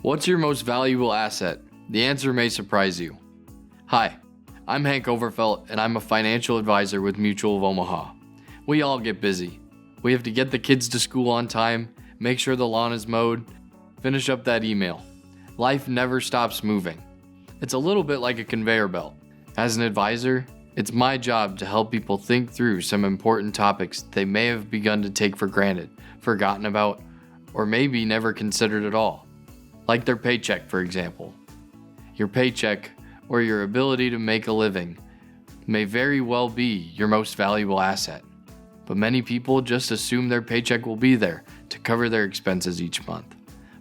What's your most valuable asset? The answer may surprise you. Hi, I'm Hank Overfelt, and I'm a financial advisor with Mutual of Omaha. We all get busy. We have to get the kids to school on time, make sure the lawn is mowed, finish up that email. Life never stops moving. It's a little bit like a conveyor belt. As an advisor, it's my job to help people think through some important topics they may have begun to take for granted, forgotten about, or maybe never considered at all. Like their paycheck, for example. Your paycheck, or your ability to make a living, may very well be your most valuable asset. But many people just assume their paycheck will be there to cover their expenses each month.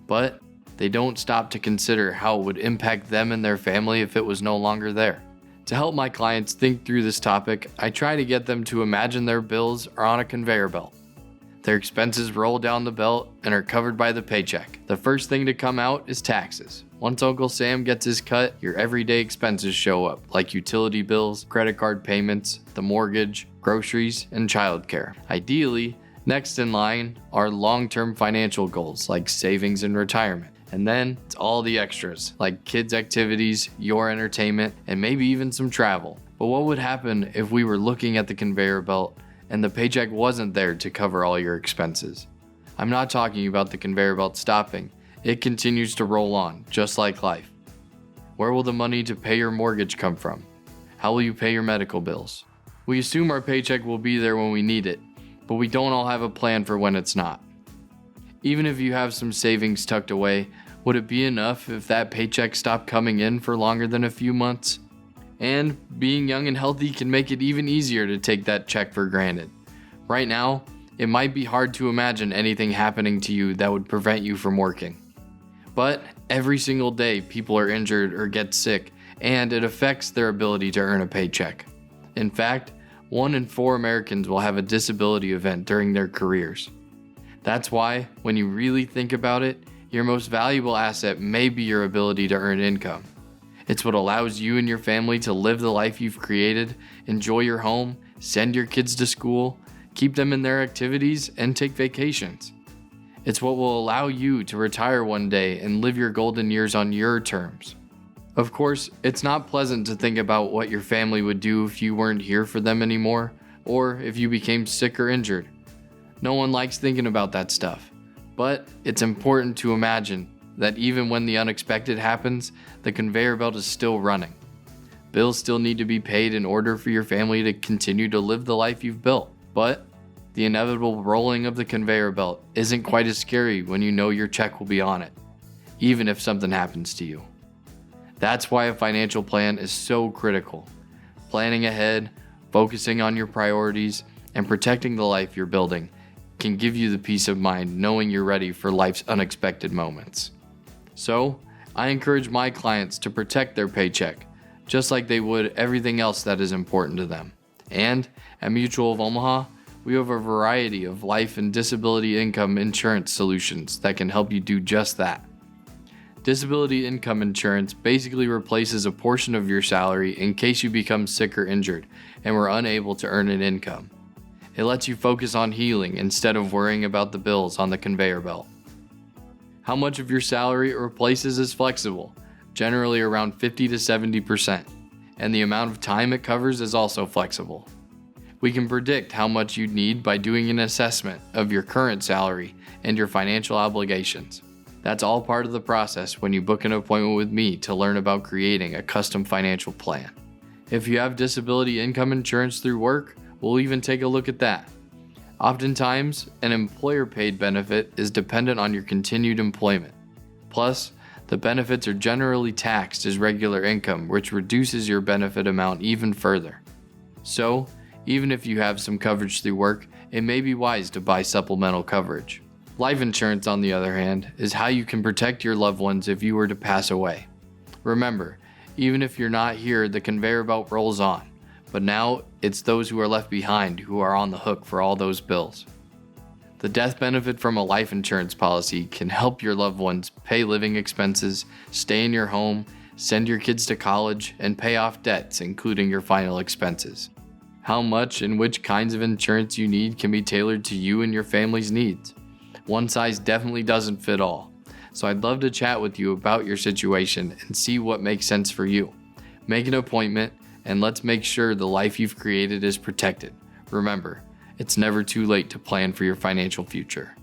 But they don't stop to consider how it would impact them and their family if it was no longer there. To help my clients think through this topic, I try to get them to imagine their bills are on a conveyor belt. Their expenses roll down the belt and are covered by the paycheck. The first thing to come out is taxes. Once Uncle Sam gets his cut, your everyday expenses show up, like utility bills, credit card payments, the mortgage, groceries, and childcare. Ideally, next in line are long-term financial goals like savings and retirement. And then it's all the extras, like kids' activities, your entertainment, and maybe even some travel. But what would happen if we were looking at the conveyor belt and the paycheck wasn't there to cover all your expenses? I'm not talking about the conveyor belt stopping. It continues to roll on, just like life. Where will the money to pay your mortgage come from? How will you pay your medical bills? We assume our paycheck will be there when we need it, but we don't all have a plan for when it's not. Even if you have some savings tucked away, would it be enough if that paycheck stopped coming in for longer than a few months? And being young and healthy can make it even easier to take that check for granted. Right now, it might be hard to imagine anything happening to you that would prevent you from working. But every single day, people are injured or get sick, and it affects their ability to earn a paycheck. In fact, 1 in 4 Americans will have a disability event during their careers. That's why, when you really think about it, your most valuable asset may be your ability to earn income. It's what allows you and your family to live the life you've created, enjoy your home, send your kids to school, keep them in their activities, and take vacations. It's what will allow you to retire one day and live your golden years on your terms. Of course, it's not pleasant to think about what your family would do if you weren't here for them anymore, or if you became sick or injured. No one likes thinking about that stuff, but it's important to imagine that even when the unexpected happens, the conveyor belt is still running. Bills still need to be paid in order for your family to continue to live the life you've built, but the inevitable rolling of the conveyor belt isn't quite as scary when you know your check will be on it, even if something happens to you. That's why a financial plan is so critical. Planning ahead, focusing on your priorities, and protecting the life you're building can give you the peace of mind knowing you're ready for life's unexpected moments. So, I encourage my clients to protect their paycheck, just like they would everything else that is important to them. And at Mutual of Omaha, we have a variety of life and disability income insurance solutions that can help you do just that. Disability income insurance basically replaces a portion of your salary in case you become sick or injured and were unable to earn an income. It lets you focus on healing instead of worrying about the bills on the conveyor belt. How much of your salary it replaces is flexible, generally around 50 to 70%, and the amount of time it covers is also flexible. We can predict how much you'd need by doing an assessment of your current salary and your financial obligations. That's all part of the process when you book an appointment with me to learn about creating a custom financial plan. If you have disability income insurance through work, we'll even take a look at that. Oftentimes, an employer-paid benefit is dependent on your continued employment. Plus, the benefits are generally taxed as regular income, which reduces your benefit amount even further. So, even if you have some coverage through work, it may be wise to buy supplemental coverage. Life insurance, on the other hand, is how you can protect your loved ones if you were to pass away. Remember, even if you're not here, the conveyor belt rolls on. But now, it's those who are left behind who are on the hook for all those bills. The death benefit from a life insurance policy can help your loved ones pay living expenses, stay in your home, send your kids to college, and pay off debts, including your final expenses. How much and which kinds of insurance you need can be tailored to you and your family's needs. One size definitely doesn't fit all. So I'd love to chat with you about your situation and see what makes sense for you. Make an appointment and let's make sure the life you've created is protected. Remember, it's never too late to plan for your financial future.